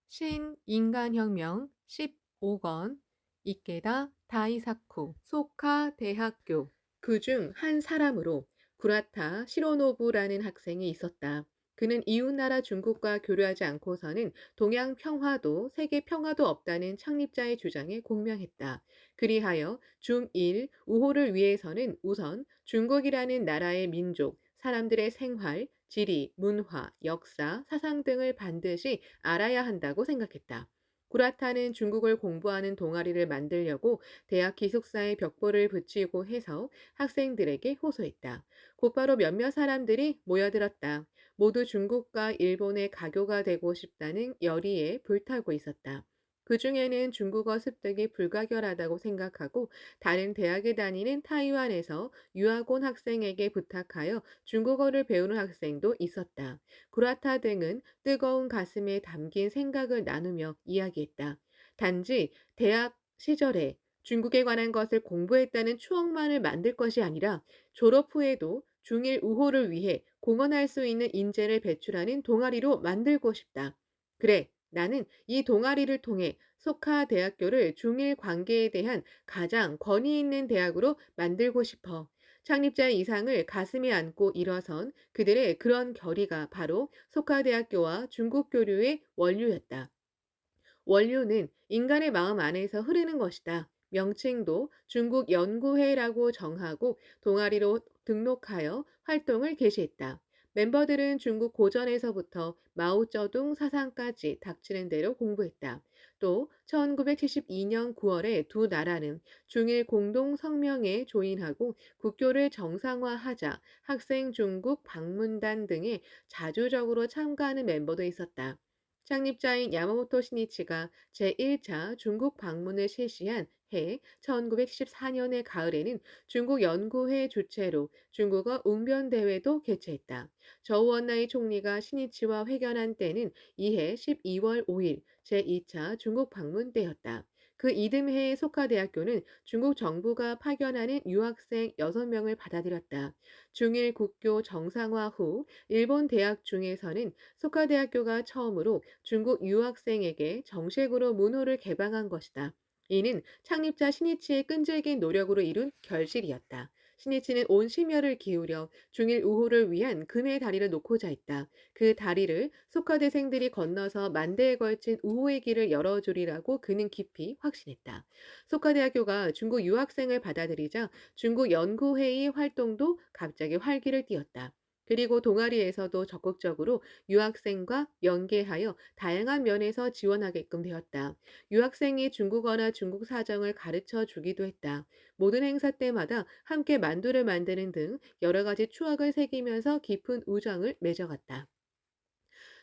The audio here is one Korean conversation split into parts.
신인간혁명 15권 이케다 다이사쿠 소카 대학교 그 중 한 사람으로 구라타 시로노부라는 학생이 있었다. 그는 이웃나라 중국과 교류하지 않고서는 동양 평화도 세계 평화도 없다는 창립자의 주장에 공명했다. 그리하여 중일 우호를 위해서는 우선 중국이라는 나라의 민족, 사람들의 생활, 지리, 문화, 역사, 사상 등을 반드시 알아야 한다고 생각했다. 구라타는 중국을 공부하는 동아리를 만들려고 대학 기숙사에 벽보를 붙이고 해서 학생들에게 호소했다. 곧바로 몇몇 사람들이 모여들었다. 모두 중국과 일본의 가교가 되고 싶다는 열의에 불타고 있었다. 그 중에는 중국어 습득이 불가결하다고 생각하고 다른 대학에 다니는 타이완에서 유학 온 학생에게 부탁하여 중국어를 배우는 학생도 있었다. 구라타 등은 뜨거운 가슴에 담긴 생각을 나누며 이야기했다. 단지 대학 시절에 중국에 관한 것을 공부했다는 추억만을 만들 것이 아니라 졸업 후에도 중일 우호를 위해 공헌할 수 있는 인재를 배출하는 동아리로 만들고 싶다. 그래, 나는 이 동아리를 통해 소카 대학교를 중일 관계에 대한 가장 권위 있는 대학으로 만들고 싶어. 창립자의 이상을 가슴에 안고 일어선 그들의 그런 결의가 바로 소카대학교와 중국 교류의 원류였다. 원료는 인간의 마음 안에서 흐르는 것이다. 명칭도 중국 연구회라고 정하고 동아리로 등록하여 활동을 개시했다. 멤버들은 중국 고전에서부터 마오쩌둥 사상까지 닥치는 대로 공부했다. 또 1972년 9월에 두 나라는 중일 공동 성명에 조인하고 국교를 정상화하자 학생 중국 방문단 등에 자주적으로 참가하는 멤버도 있었다. 창립자인 야마모토 시니치가 제1차 중국 방문을 실시한 해 1914년의 가을에는 중국 연구회 주최로 중국어 웅변대회도 개최했다. 저우원나이 총리가 시니치와 회견한 때는 이해 12월 5일 제2차 중국 방문 때였다. 그 이듬해에 소카대학교는 중국 정부가 파견하는 유학생 6명을 받아들였다. 중일 국교 정상화 후 일본 대학 중에서는 소카대학교가 처음으로 중국 유학생에게 정식으로 문호를 개방한 것이다. 이는 창립자 신이치의 끈질긴 노력으로 이룬 결실이었다. 신이치는 온 심혈을 기울여 중일 우호를 위한 금의 다리를 놓고자 했다. 그 다리를 소카대생들이 건너서 만대에 걸친 우호의 길을 열어주리라고 그는 깊이 확신했다. 소카대학교가 중국 유학생을 받아들이자 중국 연구회의 활동도 갑자기 활기를 띠었다. 그리고 동아리에서도 적극적으로 유학생과 연계하여 다양한 면에서 지원하게끔 되었다. 유학생이 중국어나 중국 사정을 가르쳐 주기도 했다. 모든 행사 때마다 함께 만두를 만드는 등 여러 가지 추억을 새기면서 깊은 우정을 맺어갔다.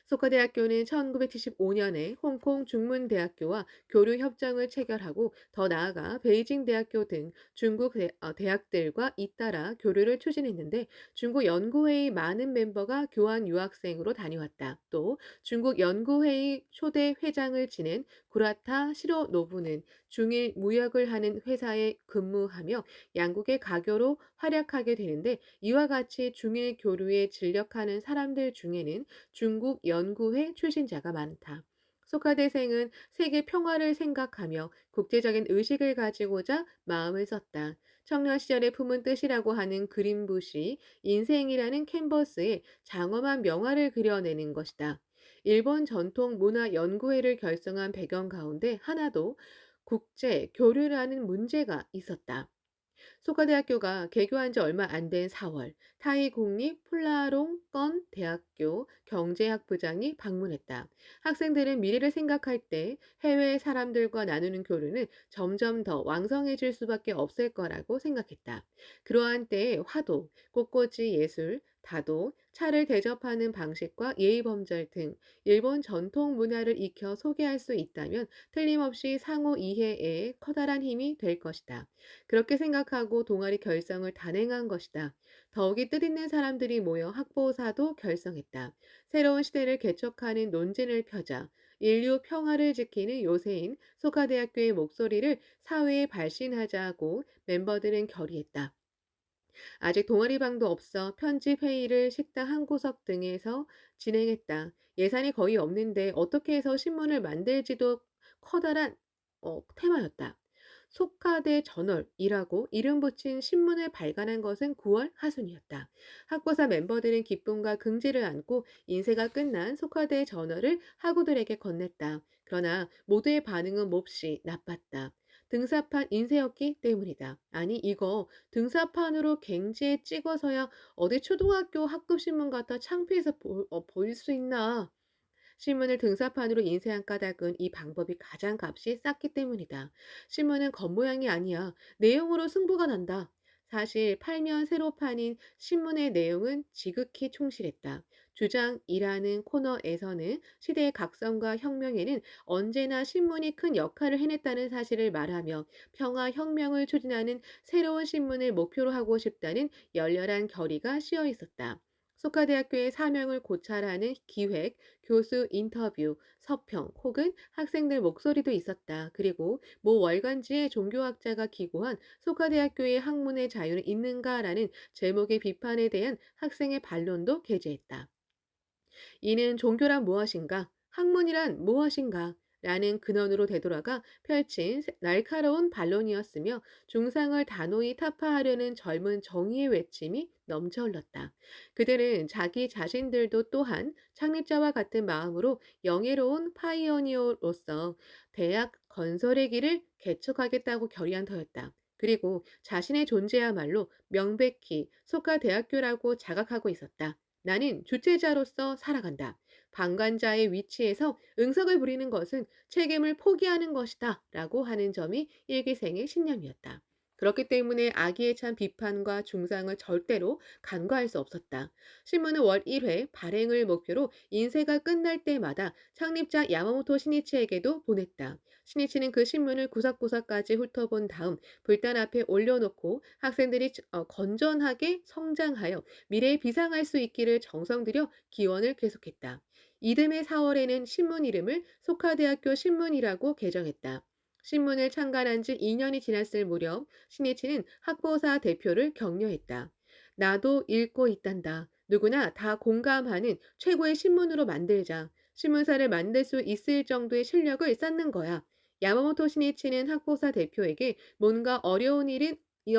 소카대학교는 1975년에 홍콩 중문대학교와 교류 협정을 체결하고 더 나아가 베이징 대학교 등 중국 대학들과 잇따라 교류를 추진했는데 중국 연구회의 많은 멤버가 교환 유학생으로 다녀왔다. 또 중국 연구회의 초대 회장을 지낸 구라타 시로노부는 중일 무역을 하는 회사에 근무하며 양국의 가교로 활약하게 되는데 이와 같이 중일 교류에 진력하는 사람들 중에는 중국 연구회 출신자가 많다. 소카대생은 세계 평화를 생각하며 국제적인 의식을 가지고자 마음을 썼다. 청년 시절에 품은 뜻이라고 하는 그린붓이 인생이라는 캔버스에 장엄한 명화를 그려내는 것이다. 일본 전통 문화 연구회를 결성한 배경 가운데 하나도 국제 교류라는 문제가 있었다. 소가대학교가 개교한 지 얼마 안 된 4월, 타이 국립 폴라롱건 대학교 경제학부장이 방문했다. 학생들은 미래를 생각할 때 해외 사람들과 나누는 교류는 점점 더 왕성해질 수밖에 없을 거라고 생각했다. 그러한 때의 화도, 꽃꽂이 예술, 다도, 차를 대접하는 방식과 예의범절 등 일본 전통 문화를 익혀 소개할 수 있다면 틀림없이 상호 이해에 커다란 힘이 될 것이다. 그렇게 생각하고 동아리 결성을 단행한 것이다. 더욱이 뜻있는 사람들이 모여 학보사도 결성했다. 새로운 시대를 개척하는 논진을 펴자 인류 평화를 지키는 요새인 소카대학교의 목소리를 사회에 발신하자고 멤버들은 결의했다. 아직 동아리방도 없어 편집 회의를 식당 한 구석 등에서 진행했다. 예산이 거의 없는데 어떻게 해서 신문을 만들지도 커다란 테마였다. 속화대 저널이라고 이름 붙인 신문을 발간한 것은 9월 하순이었다. 학부사 멤버들은 기쁨과 긍지를 안고 인쇄가 끝난 속화대 저널을 학우들에게 건넸다. 그러나 모두의 반응은 몹시 나빴다. 등사판 인쇄였기 때문이다. 아니 이거 등사판으로 갱지에 찍어서야 어디 초등학교 학급 신문 같아 창피해서 보일 수 있나? 신문을 등사판으로 인쇄한 까닭은 이 방법이 가장 값이 쌌기 때문이다. 신문은 겉모양이 아니야. 내용으로 승부가 난다. 사실 팔면 새로 파닌 신문의 내용은 지극히 충실했다. 주장이라는 코너에서는 시대의 각성과 혁명에는 언제나 신문이 큰 역할을 해냈다는 사실을 말하며 평화 혁명을 추진하는 새로운 신문을 목표로 하고 싶다는 열렬한 결의가 씌어 있었다. 소카대학교의 사명을 고찰하는 기획, 교수 인터뷰, 서평 혹은 학생들 목소리도 있었다. 그리고 모 월간지의 종교학자가 기고한 소카대학교의 학문의 자유는 있는가라는 제목의 비판에 대한 학생의 반론도 게재했다. 이는 종교란 무엇인가? 학문이란 무엇인가? 라는 근원으로 되돌아가 펼친 날카로운 반론이었으며 중상을 단호히 타파하려는 젊은 정의의 외침이 넘쳐 흘렀다. 그들은 자기 자신들도 또한 창립자와 같은 마음으로 영예로운 파이오니어로서 대학 건설의 길을 개척하겠다고 결의한 터였다. 그리고 자신의 존재야말로 명백히 속하대학교라고 자각하고 있었다. 나는 주체자로서 살아간다. 방관자의 위치에서 응석을 부리는 것은 책임을 포기하는 것이다. 라고 하는 점이 일기생의 신념이었다. 그렇기 때문에 아기에 찬 비판과 중상을 절대로 간과할 수 없었다. 신문은 월 1회 발행을 목표로 인쇄가 끝날 때마다 창립자 야마모토 신이치에게도 보냈다. 신이치는 그 신문을 구석구석까지 훑어본 다음 불단 앞에 올려놓고 학생들이 건전하게 성장하여 미래에 비상할 수 있기를 정성 들여 기원을 계속했다. 이듬해 4월에는 신문 이름을 소카대학교 신문이라고 개정했다. 신문을 창간한 지 2년이 지났을 무렵 신이치는 학보사 대표를 격려했다. 나도 읽고 있단다. 누구나 다 공감하는 최고의 신문으로 만들자. 신문사를 만들 수 있을 정도의 실력을 쌓는 거야. 야마모토 신이치는 학보사 대표에게 뭔가 어려운 일은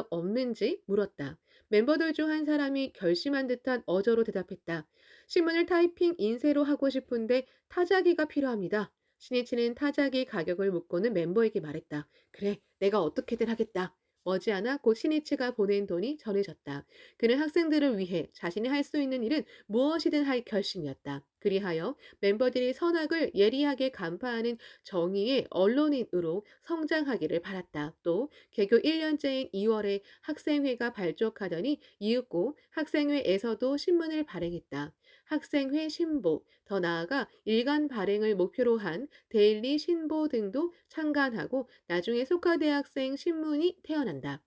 없는지 물었다. 멤버들 중 한 사람이 결심한 듯한 어조로 대답했다. 신문을 타이핑 인쇄로 하고 싶은데 타자기가 필요합니다. 신이치는 타자기 가격을 묻고는 멤버에게 말했다. 그래, 내가 어떻게든 하겠다. 머지않아 곧 신이치가 보낸 돈이 전해졌다. 그는 학생들을 위해 자신이 할 수 있는 일은 무엇이든 할 결심이었다. 그리하여 멤버들이 선악을 예리하게 간파하는 정의의 언론인으로 성장하기를 바랐다. 또 개교 1년째인 2월에 학생회가 발족하더니 이윽고 학생회에서도 신문을 발행했다. 학생회 신보, 더 나아가 일간 발행을 목표로 한 데일리 신보 등도 창간하고 나중에 속하대학생 신문이 태어난다.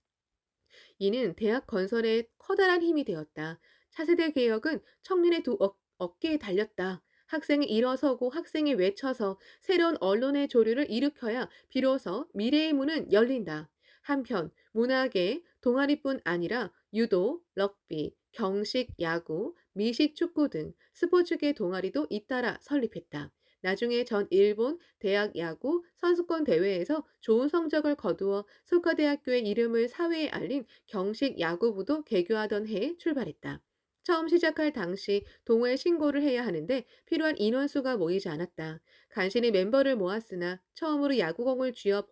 이는 대학 건설에 커다란 힘이 되었다. 차세대 개혁은 청년의 두 어깨에 달렸다. 학생이 일어서고 학생이 외쳐서 새로운 언론의 조류를 일으켜야 비로소 미래의 문은 열린다. 한편 문학의 동아리뿐 아니라 유도, 럭비, 경식, 야구, 미식, 축구 등 스포츠계 동아리도 잇따라 설립했다. 나중에 전 일본 대학 야구 선수권 대회에서 좋은 성적을 거두어 소카대학교의 이름을 사회에 알린 경식 야구부도 개교하던 해에 출발했다. 처음 시작할 당시 동호회 신고를 해야 하는데 필요한 인원수가 모이지 않았다. 간신히 멤버를 모았으나 처음으로 야구공을 쥐어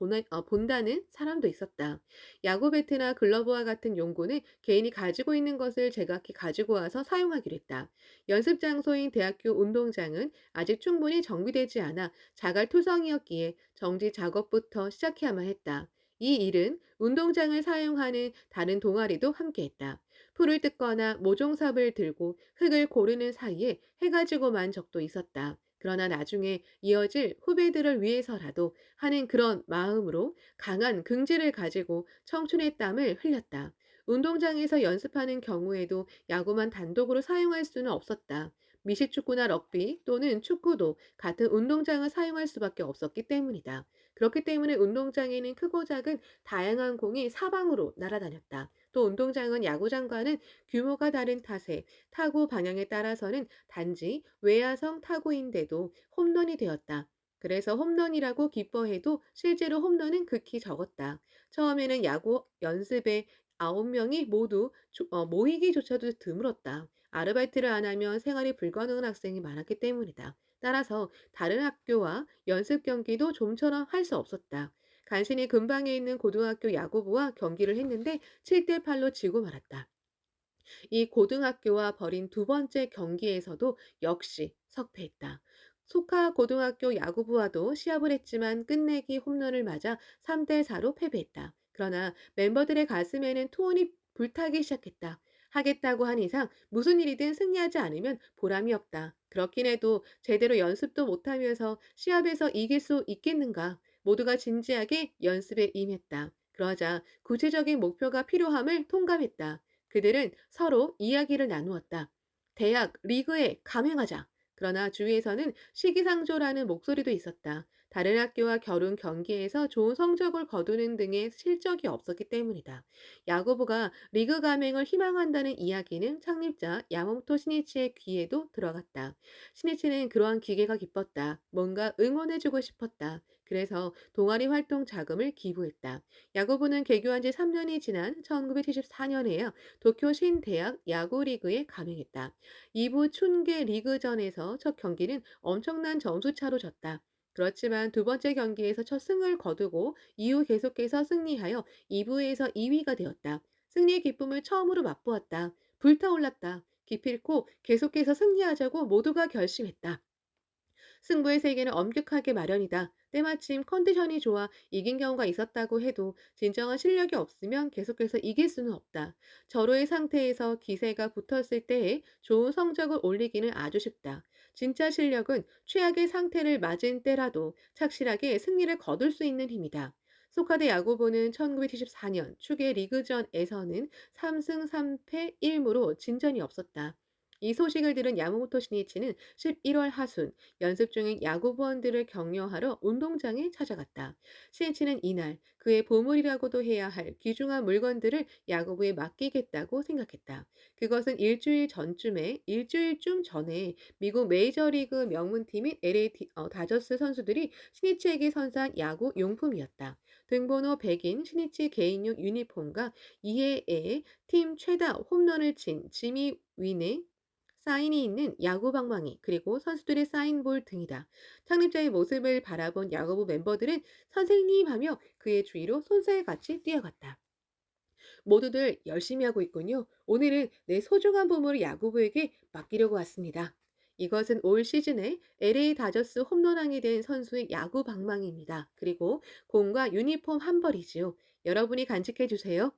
본다는 사람도 있었다. 야구 배트나 글러브와 같은 용구는 개인이 가지고 있는 것을 제각기 가지고 와서 사용하기로 했다. 연습 장소인 대학교 운동장은 아직 충분히 정비되지 않아 자갈투성이었기에 정지 작업부터 시작해야만 했다. 이 일은 운동장을 사용하는 다른 동아리도 함께했다. 풀을 뜯거나 모종삽을 들고 흙을 고르는 사이에 해가 지고 만 적도 있었다. 그러나 나중에 이어질 후배들을 위해서라도 하는 그런 마음으로 강한 긍지를 가지고 청춘의 땀을 흘렸다. 운동장에서 연습하는 경우에도 야구만 단독으로 사용할 수는 없었다. 미식축구나 럭비 또는 축구도 같은 운동장을 사용할 수밖에 없었기 때문이다. 그렇기 때문에 운동장에는 크고 작은 다양한 공이 사방으로 날아다녔다. 또 운동장은 야구장과는 규모가 다른 탓에 타구 방향에 따라서는 단지 외야성 타구인데도 홈런이 되었다. 그래서 홈런이라고 기뻐해도 실제로 홈런은 극히 적었다. 처음에는 야구 연습에 9명이 모두 모이기조차도 드물었다. 아르바이트를 안 하면 생활이 불가능한 학생이 많았기 때문이다. 따라서 다른 학교와 연습 경기도 좀처럼 할 수 없었다. 간신히 근방에 있는 고등학교 야구부와 경기를 했는데 7대 8로 지고 말았다. 이 고등학교와 벌인 두 번째 경기에서도 역시 석패했다. 소카 고등학교 야구부와도 시합을 했지만 끝내기 홈런을 맞아 3대 4로 패배했다. 그러나 멤버들의 가슴에는 투혼이 불타기 시작했다. 하겠다고 한 이상 무슨 일이든 승리하지 않으면 보람이 없다. 그렇긴 해도 제대로 연습도 못하면서 시합에서 이길 수 있겠는가? 모두가 진지하게 연습에 임했다. 그러자 구체적인 목표가 필요함을 통감했다. 그들은 서로 이야기를 나누었다. 대학 리그에 감행하자. 그러나 주위에서는 시기상조라는 목소리도 있었다. 다른 학교와 겨룬 경기에서 좋은 성적을 거두는 등의 실적이 없었기 때문이다. 야구부가 리그 감행을 희망한다는 이야기는 창립자 야모토 시니치의 귀에도 들어갔다. 시니치는 그러한 기계가 기뻤다. 뭔가 응원해주고 싶었다. 그래서 동아리 활동 자금을 기부했다. 야구부는 개교한 지 3년이 지난 1974년에야 도쿄 신대학 야구리그에 가맹했다. 2부 춘계 리그전에서 첫 경기는 엄청난 점수차로 졌다. 그렇지만 두 번째 경기에서 첫 승을 거두고 이후 계속해서 승리하여 2부에서 2위가 되었다. 승리의 기쁨을 처음으로 맛보았다. 불타올랐다. 기필코 계속해서 승리하자고 모두가 결심했다. 승부의 세계는 엄격하게 마련이다. 때마침 컨디션이 좋아 이긴 경우가 있었다고 해도 진정한 실력이 없으면 계속해서 이길 수는 없다. 절호의 상태에서 기세가 붙었을 때에 좋은 성적을 올리기는 아주 쉽다. 진짜 실력은 최악의 상태를 맞은 때라도 착실하게 승리를 거둘 수 있는 힘이다. 소카대 야구부는 1974년 축의 리그전에서는 3승 3패 1무로 진전이 없었다. 이 소식을 들은 야마모토 신이치는 11월 하순 연습 중인 야구부원들을 격려하러 운동장에 찾아갔다. 신이치는 이날 그의 보물이라고도 해야 할 귀중한 물건들을 야구부에 맡기겠다고 생각했다. 그것은 일주일쯤 전에 미국 메이저리그 명문팀인 LA 다저스 선수들이 신이치에게 선사한 야구 용품이었다. 등번호 100인 신이치 개인용 유니폼과 이해에 팀 최다 홈런을 친 지미 윈의 사인이 있는 야구 방망이, 그리고 선수들의 사인볼 등이다. 창립자의 모습을 바라본 야구부 멤버들은 선생님 하며 그의 주위로 손살같이 뛰어갔다. 모두들 열심히 하고 있군요. 오늘은 내 소중한 보물을 야구부에게 맡기려고 왔습니다. 이것은 올 시즌에 LA 다저스 홈런왕이 된 선수의 야구 방망이입니다. 그리고 공과 유니폼 한 벌이지요. 여러분이 간직해 주세요.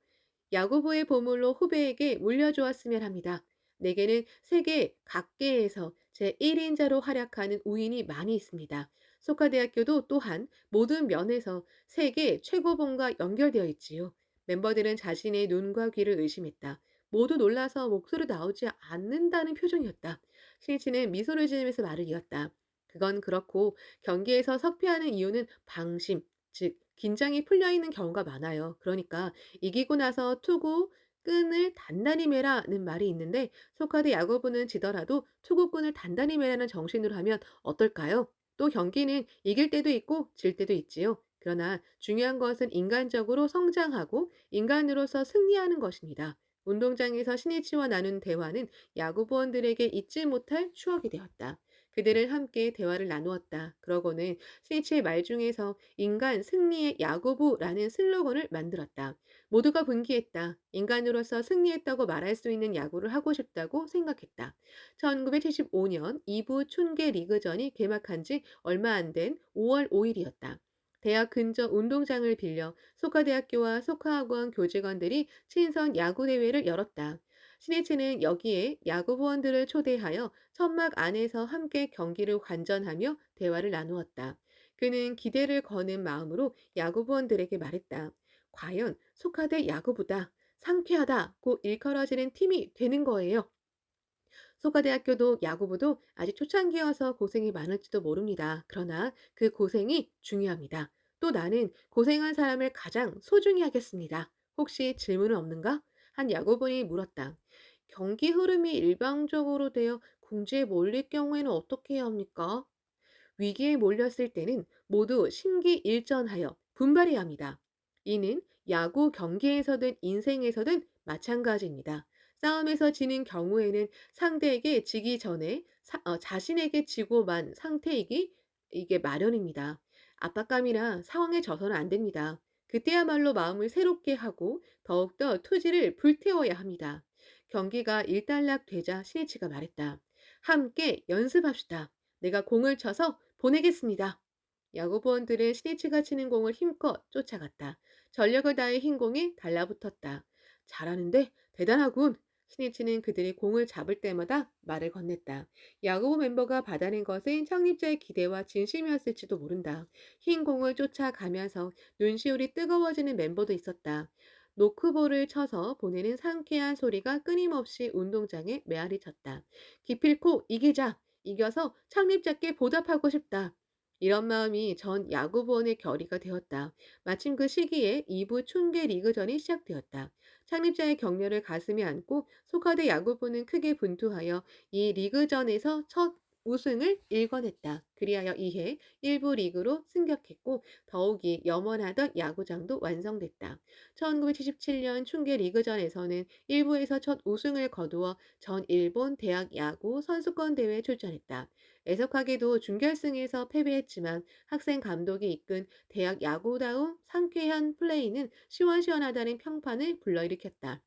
야구부의 보물로 후배에게 물려주었으면 합니다. 내게는 세계 각계에서 제1인자로 활약하는 우인이 많이 있습니다. 소카대학교도 또한 모든 면에서 세계 최고봉과 연결되어 있지요. 멤버들은 자신의 눈과 귀를 의심했다. 모두 놀라서 목소리 나오지 않는다는 표정이었다. 신이치는 미소를 지으면서 말을 이었다. 그건 그렇고 경기에서 석패하는 이유는 방심, 즉 긴장이 풀려 있는 경우가 많아요. 그러니까 이기고 나서 투구 끈을 단단히 매라는 말이 있는데 소카드 야구부는 지더라도 투구끈을 단단히 매라는 정신으로 하면 어떨까요? 또 경기는 이길 때도 있고 질 때도 있지요. 그러나 중요한 것은 인간적으로 성장하고 인간으로서 승리하는 것입니다. 운동장에서 신이치와 나눈 대화는 야구부원들에게 잊지 못할 추억이 되었다. 그들은 함께 대화를 나누었다. 그러고는 신이치의 말 중에서 인간 승리의 야구부라는 슬로건을 만들었다. 모두가 분기했다. 인간으로서 승리했다고 말할 수 있는 야구를 하고 싶다고 생각했다. 1975년 2부 춘계 리그전이 개막한 지 얼마 안 된 5월 5일이었다. 대학 근처 운동장을 빌려 소카대학교와 소카학원 교직원들이 친선 야구대회를 열었다. 신해체는 여기에 야구부원들을 초대하여 천막 안에서 함께 경기를 관전하며 대화를 나누었다. 그는 기대를 거는 마음으로 야구부원들에게 말했다. 과연 소카대 야구부다. 상쾌하다고 일컬어지는 팀이 되는 거예요. 소가대학교도 야구부도 아직 초창기여서 고생이 많을지도 모릅니다. 그러나 그 고생이 중요합니다. 또 나는 고생한 사람을 가장 소중히 하겠습니다. 혹시 질문은 없는가? 한 야구부이 물었다. 경기 흐름이 일방적으로 되어 궁지에 몰릴 경우에는 어떻게 해야 합니까? 위기에 몰렸을 때는 모두 심기일전하여 분발해야 합니다. 이는 야구 경기에서든 인생에서든 마찬가지입니다. 싸움에서 지는 경우에는 상대에게 지기 전에 자신에게 지고 만 상태이기 이게 마련입니다. 압박감이나 상황에 져서는 안 됩니다. 그때야말로 마음을 새롭게 하고 더욱더 투지를 불태워야 합니다. 경기가 일단락되자 시네치가 말했다. 함께 연습합시다. 내가 공을 쳐서 보내겠습니다. 야구부원들은 시네치가 치는 공을 힘껏 쫓아갔다. 전력을 다해 흰 공에 달라붙었다. 잘하는데 대단하군. 시네치는 그들이 공을 잡을 때마다 말을 건넸다. 야구부 멤버가 받아낸 것은 창립자의 기대와 진심이었을지도 모른다. 흰 공을 쫓아가면서 눈시울이 뜨거워지는 멤버도 있었다. 노크볼을 쳐서 보내는 상쾌한 소리가 끊임없이 운동장에 메아리 쳤다. 기필코 이기자! 이겨서 창립자께 보답하고 싶다. 이런 마음이 전 야구부원의 결의가 되었다. 마침 그 시기에 2부 춘계 리그전이 시작되었다. 창립자의 격려를 가슴에 안고 소카대 야구부는 크게 분투하여 이 리그전에서 첫 우승을 일궈냈다. 그리하여 이해 1부 리그로 승격했고 더욱이 염원하던 야구장도 완성됐다. 1977년 춘계 리그전에서는 1부에서 첫 우승을 거두어 전 일본 대학 야구 선수권 대회에 출전했다. 애석하게도 준결승에서 패배했지만 학생 감독이 이끈 대학 야구다운 상쾌한 플레이는 시원시원하다는 평판을 불러일으켰다.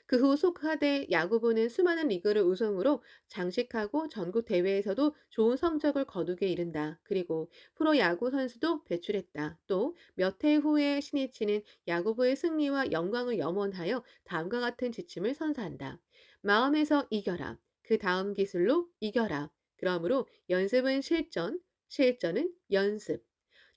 그 후 속하대 야구부는 수많은 리그를 우승으로 장식하고 전국 대회에서도 좋은 성적을 거두게 이른다. 그리고 프로야구 선수도 배출했다. 또 몇 해 후에 신이치는 야구부의 승리와 영광을 염원하여 다음과 같은 지침을 선사한다. 마음에서 이겨라. 그 다음 기술로 이겨라. 그러므로 연습은 실전, 실전은 연습.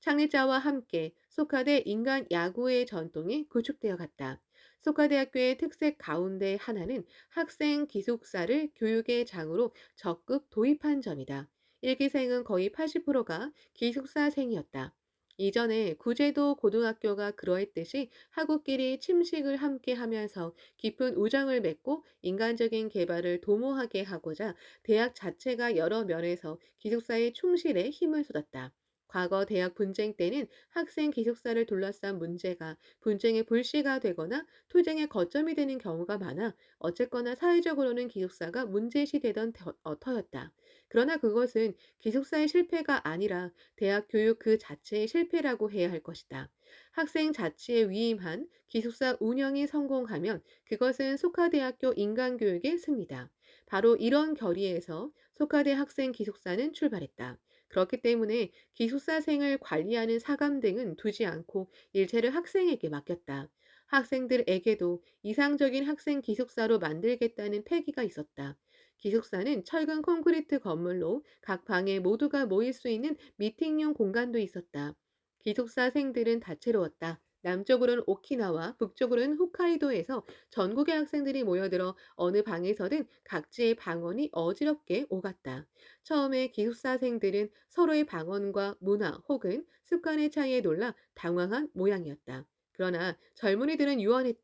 창립자와 함께 소카대 인간 야구의 전통이 구축되어 갔다. 소카대학교의 특색 가운데 하나는 학생 기숙사를 교육의 장으로 적극 도입한 점이다. 일기생은 거의 80%가 기숙사생이었다. 이전에 구제도 고등학교가 그러했듯이 학우끼리 침식을 함께 하면서 깊은 우정을 맺고 인간적인 개발을 도모하게 하고자 대학 자체가 여러 면에서 기숙사의 충실에 힘을 쏟았다. 과거 대학 분쟁 때는 학생 기숙사를 둘러싼 문제가 분쟁의 불씨가 되거나 투쟁의 거점이 되는 경우가 많아 어쨌거나 사회적으로는 기숙사가 문제시되던 터였다. 그러나 그것은 기숙사의 실패가 아니라 대학 교육 그 자체의 실패라고 해야 할 것이다. 학생 자치에 위임한 기숙사 운영이 성공하면 그것은 소카대학교 인간교육의 승리다. 바로 이런 결의에서 소카대 학생 기숙사는 출발했다. 그렇기 때문에 기숙사생을 관리하는 사감 등은 두지 않고 일체를 학생에게 맡겼다. 학생들에게도 이상적인 학생 기숙사로 만들겠다는 패기가 있었다. 기숙사는 철근 콘크리트 건물로 각 방에 모두가 모일 수 있는 미팅용 공간도 있었다. 기숙사생들은 다채로웠다. 남쪽으로는 오키나와, 북쪽으로는 홋카이도에서 전국의 학생들이 모여들어 어느 방에서든 각지의 방언이 어지럽게 오갔다. 처음에 기숙사생들은 서로의 방언과 문화 혹은 습관의 차이에 놀라 당황한 모양이었다. 그러나 젊은이들은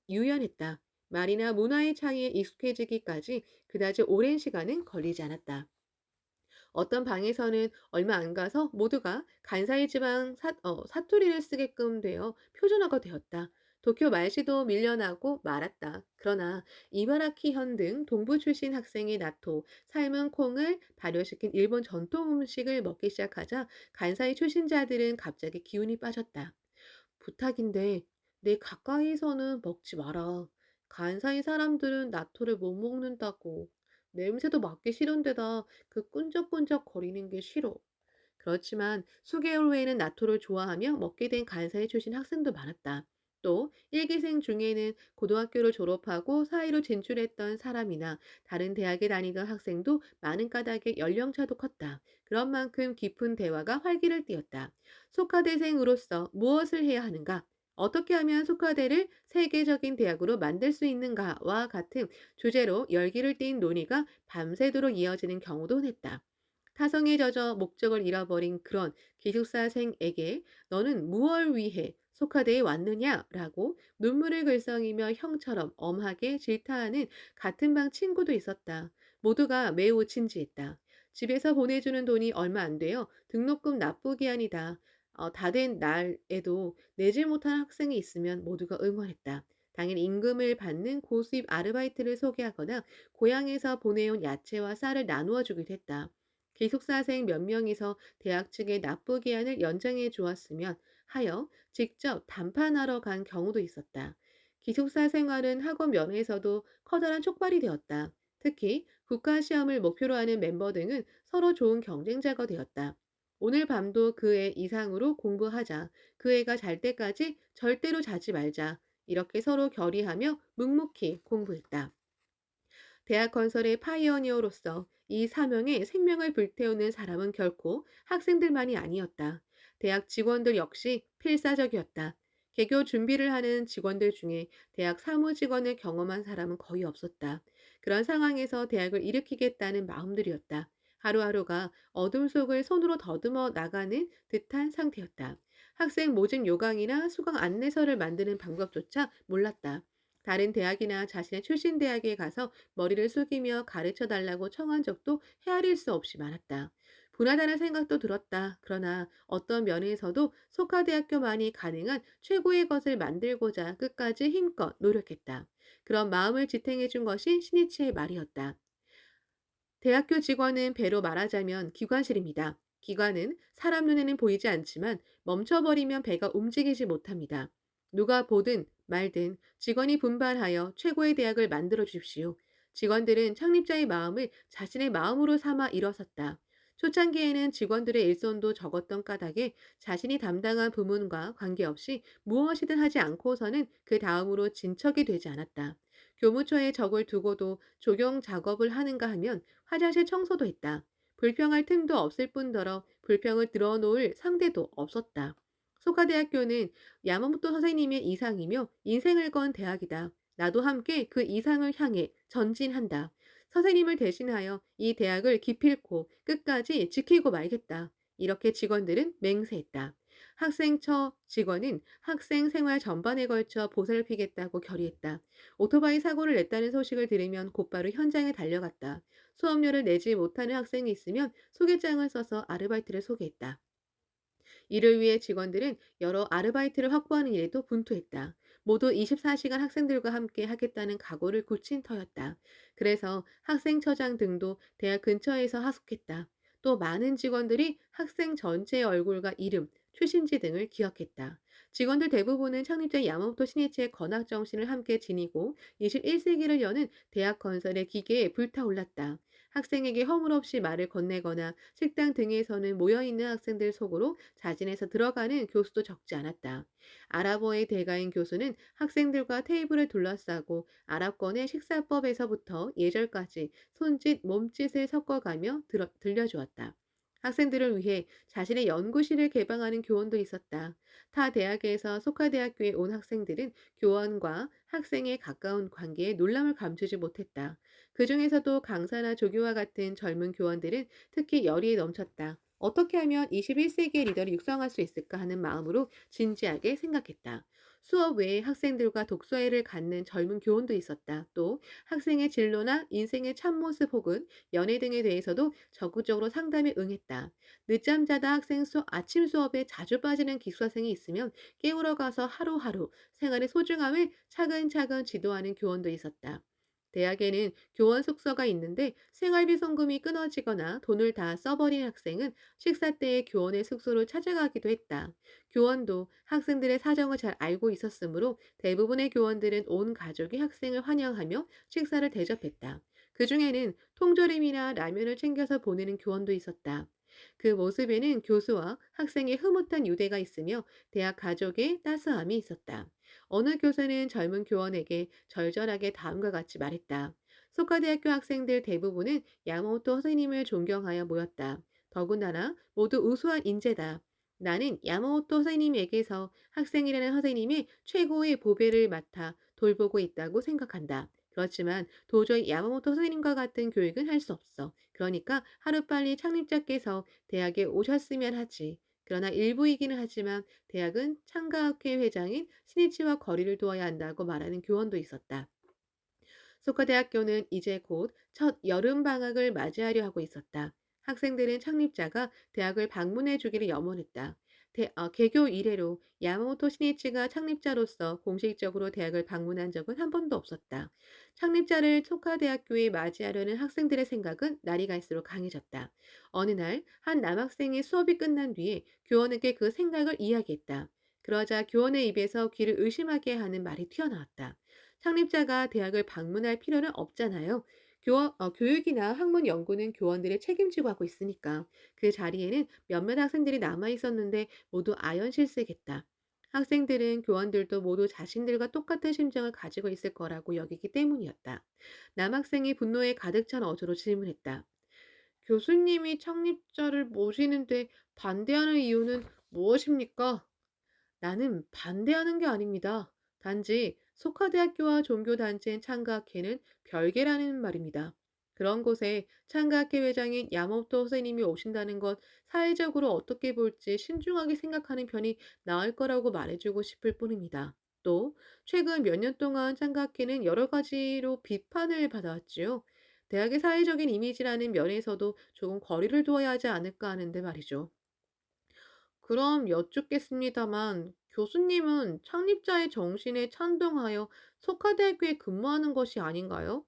유연했다. 말이나 문화의 차이에 익숙해지기까지 그다지 오랜 시간은 걸리지 않았다. 어떤 방에서는 얼마 안 가서 모두가 간사이 지방 사투리를 쓰게끔 되어 표준어가 되었다. 도쿄 말씨도 밀려나고 말았다. 그러나 이바라키현 등 동부 출신 학생이 나토, 삶은 콩을 발효시킨 일본 전통 음식을 먹기 시작하자 간사이 출신자들은 갑자기 기운이 빠졌다. 부탁인데 내 가까이서는 먹지 마라. 간사이 사람들은 나토를 못 먹는다고. 냄새도 맡기 싫은데다 그 끈적끈적 거리는 게 싫어. 그렇지만 수개월 후에는 나토를 좋아하며 먹게 된 간사이 출신 학생도 많았다. 또 일기생 중에는 고등학교를 졸업하고 사회로 진출했던 사람이나 다른 대학에 다니던 학생도 많은 까닭에 연령차도 컸다. 그런 만큼 깊은 대화가 활기를 띠었다. 소카대생으로서 무엇을 해야 하는가? 어떻게 하면 소카대를 세계적인 대학으로 만들 수 있는가와 같은 주제로 열기를 띤 논의가 밤새도록 이어지는 경우도 흔했다. 타성에 젖어 목적을 잃어버린 그런 기숙사생에게 너는 무얼 위해 소카대에 왔느냐라고 눈물을 글썽이며 형처럼 엄하게 질타하는 같은 방 친구도 있었다. 모두가 매우 진지했다. 집에서 보내주는 돈이 얼마 안 돼요. 등록금 납부 기한이다. 다 된 날에도 내지 못한 학생이 있으면 모두가 응원했다. 당일 임금을 받는 고수입 아르바이트를 소개하거나 고향에서 보내온 야채와 쌀을 나누어 주기도 했다. 기숙사생 몇 명이서 대학 측에 납부 기한을 연장해 주었으면 하여 직접談判하러 간 경우도 있었다. 기숙사 생활은 학원 면에서도 커다란 촉발이 되었다. 특히 국가시험을 목표로 하는 멤버 등은 서로 좋은 경쟁자가 되었다. 오늘 밤도 그 애 이상으로 공부하자. 그 애가 잘 때까지 절대로 자지 말자. 이렇게 서로 결의하며 묵묵히 공부했다. 대학 건설의 파이오니어로서 이 사명에 생명을 불태우는 사람은 결코 학생들만이 아니었다. 대학 직원들 역시 필사적이었다. 개교 준비를 하는 직원들 중에 대학 사무직원을 경험한 사람은 거의 없었다. 그런 상황에서 대학을 일으키겠다는 마음들이었다. 하루하루가 어둠 속을 손으로 더듬어 나가는 듯한 상태였다. 학생 모집 요강이나 수강 안내서를 만드는 방법조차 몰랐다. 다른 대학이나 자신의 출신 대학에 가서 머리를 숙이며 가르쳐 달라고 청한 적도 헤아릴 수 없이 많았다. 분하다는 생각도 들었다. 그러나 어떤 면에서도 속하대학교만이 가능한 최고의 것을 만들고자 끝까지 힘껏 노력했다. 그런 마음을 지탱해 준 것이 신이치의 말이었다. 대학교 직원은 배로 말하자면 기관실입니다. 기관은 사람 눈에는 보이지 않지만 멈춰버리면 배가 움직이지 못합니다. 누가 보든 말든 직원이 분발하여 최고의 대학을 만들어 주십시오. 직원들은 창립자의 마음을 자신의 마음으로 삼아 일어섰다. 초창기에는 직원들의 일손도 적었던 까닭에 자신이 담당한 부문과 관계없이 무엇이든 하지 않고서는 그 다음으로 진척이 되지 않았다. 교무처에 적을 두고도 조경 작업을 하는가 하면 화장실 청소도 했다. 불평할 틈도 없을 뿐더러 불평을 들어놓을 상대도 없었다. 소가대학교는 야마모토 선생님의 이상이며 인생을 건 대학이다. 나도 함께 그 이상을 향해 전진한다. 선생님을 대신하여 이 대학을 기필코 끝까지 지키고 말겠다. 이렇게 직원들은 맹세했다. 학생처 직원은 학생 생활 전반에 걸쳐 보살피겠다고 결의했다. 오토바이 사고를 냈다는 소식을 들으면 곧바로 현장에 달려갔다. 수업료를 내지 못하는 학생이 있으면 소개장을 써서 아르바이트를 소개했다. 이를 위해 직원들은 여러 아르바이트를 확보하는 일에도 분투했다. 모두 24시간 학생들과 함께 하겠다는 각오를 굳힌 터였다. 그래서 학생처장 등도 대학 근처에서 하숙했다. 또 많은 직원들이 학생 전체의 얼굴과 이름, 출신지 등을 기억했다. 직원들 대부분은 창립자 야마모토 신이치의 건학 정신을 함께 지니고 21세기를 여는 대학 건설의 기계에 불타올랐다. 학생에게 허물없이 말을 건네거나 식당 등에서는 모여있는 학생들 속으로 자진해서 들어가는 교수도 적지 않았다. 아랍어의 대가인 교수는 학생들과 테이블을 둘러싸고 아랍권의 식사법에서부터 예절까지 손짓, 몸짓을 섞어가며 들려주었다. 학생들을 위해 자신의 연구실을 개방하는 교원도 있었다. 타 대학에서 소카대학교에 온 학생들은 교원과 학생의 가까운 관계에 놀람을 감추지 못했다. 그 중에서도 강사나 조교와 같은 젊은 교원들은 특히 열의에 넘쳤다. 어떻게 하면 21세기의 리더를 육성할 수 있을까 하는 마음으로 진지하게 생각했다. 수업 외에 학생들과 독서회를 갖는 젊은 교원도 있었다. 또 학생의 진로나 인생의 참모습 혹은 연애 등에 대해서도 적극적으로 상담에 응했다. 늦잠 자다 아침 수업에 자주 빠지는 기숙사생이 있으면 깨우러 가서 하루하루 생활의 소중함을 차근차근 지도하는 교원도 있었다. 대학에는 교원 숙소가 있는데 생활비 송금이 끊어지거나 돈을 다 써버린 학생은 식사 때에 교원의 숙소로 찾아가기도 했다. 교원도 학생들의 사정을 잘 알고 있었으므로 대부분의 교원들은 온 가족이 학생을 환영하며 식사를 대접했다. 그 중에는 통조림이나 라면을 챙겨서 보내는 교원도 있었다. 그 모습에는 교수와 학생의 흐뭇한 유대가 있으며 대학 가족의 따스함이 있었다. 어느 교수는 젊은 교원에게 절절하게 다음과 같이 말했다. 소카대학교 학생들 대부분은 야마모토 선생님을 존경하여 모였다. 더군다나 모두 우수한 인재다. 나는 야마모토 선생님에게서 학생이라는 선생님의 최고의 보배를 맡아 돌보고 있다고 생각한다. 그렇지만 도저히 야마모토 선생님과 같은 교육은 할 수 없어. 그러니까 하루빨리 창립자께서 대학에 오셨으면 하지. 그러나 일부이기는 하지만 대학은 창가학회 회장인 스니치와 거리를 두어야 한다고 말하는 교원도 있었다. 소카대학교는 이제 곧 첫 여름 방학을 맞이하려 하고 있었다. 학생들은 창립자가 대학을 방문해 주기를 염원했다. 개교 이래로 야마모토 시니치가 창립자로서 공식적으로 대학을 방문한 적은 한 번도 없었다. 창립자를 소카대학교에 맞이하려는 학생들의 생각은 날이 갈수록 강해졌다. 어느 날 한 남학생의 수업이 끝난 뒤에 교원에게 그 생각을 이야기했다. 그러자 교원의 입에서 귀를 의심하게 하는 말이 튀어나왔다. 창립자가 대학을 방문할 필요는 없잖아요. 교육이나 학문 연구는 교원들이 책임지고 하고 있으니까. 그 자리에는 몇몇 학생들이 남아 있었는데 모두 아연실색했다. 학생들은 교원들도 모두 자신들과 똑같은 심정을 가지고 있을 거라고 여기기 때문이었다. 남학생이 분노에 가득 찬 어조로 질문했다. 교수님이 창립자를 모시는데 반대하는 이유는 무엇입니까? 나는 반대하는 게 아닙니다. 단지 소카대학교와 종교단체인 창가학회는 별개라는 말입니다. 그런 곳에 창가학회 회장인 야마모토 선생님이 오신다는 것 사회적으로 어떻게 볼지 신중하게 생각하는 편이 나을 거라고 말해주고 싶을 뿐입니다. 또 최근 몇 년 동안 창가학회는 여러 가지로 비판을 받아왔지요. 대학의 사회적인 이미지라는 면에서도 조금 거리를 두어야 하지 않을까 하는데 말이죠. 그럼 여쭙겠습니다만 교수님은 창립자의 정신에 찬동하여 석가대학교에 근무하는 것이 아닌가요?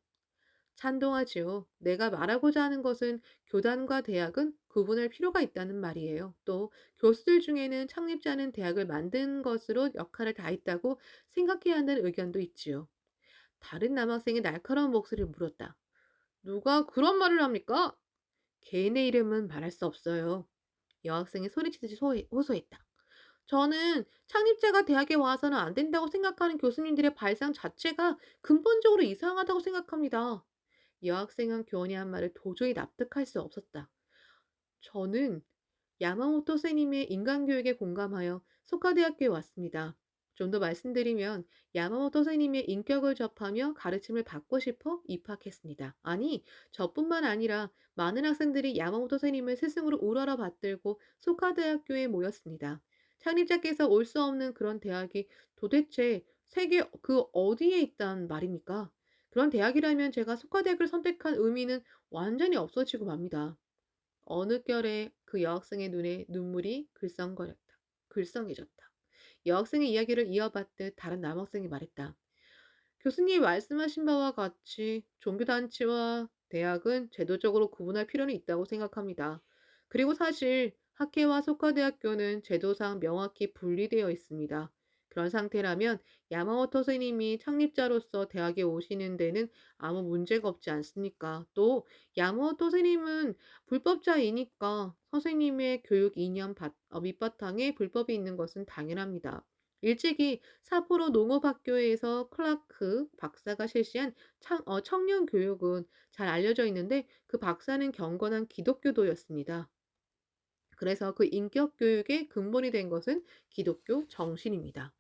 찬동하지요. 내가 말하고자 하는 것은 교단과 대학은 구분할 필요가 있다는 말이에요. 또 교수들 중에는 창립자는 대학을 만든 것으로 역할을 다했다고 생각해야 한다는 의견도 있지요. 다른 남학생이 날카로운 목소리를 물었다. 누가 그런 말을 합니까? 개인의 이름은 말할 수 없어요. 여학생이 소리치듯이 호소했다. 저는 창립자가 대학에 와서는 안 된다고 생각하는 교수님들의 발상 자체가 근본적으로 이상하다고 생각합니다. 여학생은 교원이 한 말을 도저히 납득할 수 없었다. 저는 야마모토 선생님의 인간교육에 공감하여 소카대학교에 왔습니다. 좀 더 말씀드리면 야마모토 선생님의 인격을 접하며 가르침을 받고 싶어 입학했습니다. 아니, 저뿐만 아니라 많은 학생들이 야마모토 선생님을 스승으로 우러러 받들고 소카대학교에 모였습니다. 창립자께서 올 수 없는 그런 대학이 도대체 세계 그 어디에 있단 말입니까? 그런 대학이라면 제가 소카대학을 선택한 의미는 완전히 없어지고 맙니다. 어느 결에 그 여학생의 눈에 눈물이 글썽해졌다. 여학생의 이야기를 이어받듯 다른 남학생이 말했다. 교수님이 말씀하신 바와 같이 종교단체와 대학은 제도적으로 구분할 필요는 있다고 생각합니다. 그리고 사실 학회와 속화대학교는 제도상 명확히 분리되어 있습니다. 그런 상태라면 야마모토 선생님이 창립자로서 대학에 오시는 데는 아무 문제가 없지 않습니까? 또 야마모토 선생님은 불법자이니까 선생님의 교육 이념 밑바탕에 불법이 있는 것은 당연합니다. 일찍이 삿포로 농업학교에서 클라크 박사가 실시한 청년 교육은 잘 알려져 있는데 그 박사는 경건한 기독교도였습니다. 그래서 그 인격 교육의 근본이 된 것은 기독교 정신입니다.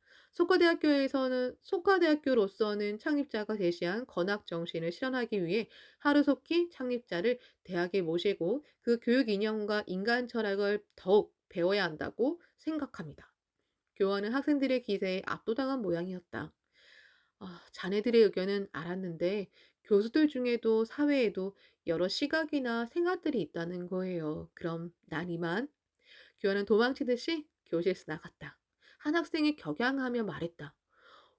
속과대학교로서는 창립자가 제시한 건학 정신을 실현하기 위해 하루속히 창립자를 대학에 모시고 그 교육 이념과 인간 철학을 더욱 배워야 한다고 생각합니다. 교원은 학생들의 기세에 압도당한 모양이었다. 자네들의 의견은 알았는데 교수들 중에도 사회에도 여러 시각이나 생각들이 있다는 거예요. 그럼 난 이만. 교원은 도망치듯이 교실에서 나갔다. 한 학생이 격양하며 말했다.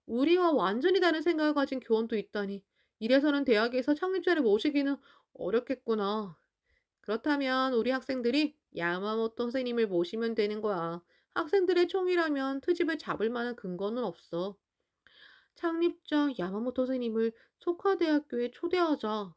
우리와 완전히 다른 생각을 가진 교원도 있다니. 이래서는 대학에서 창립자를 모시기는 어렵겠구나. 그렇다면 우리 학생들이 야마모토 선생님을 모시면 되는 거야. 학생들의 총이라면 트집을 잡을 만한 근거는 없어. 창립자 야마모토 선생님을 소카대학교에 초대하자.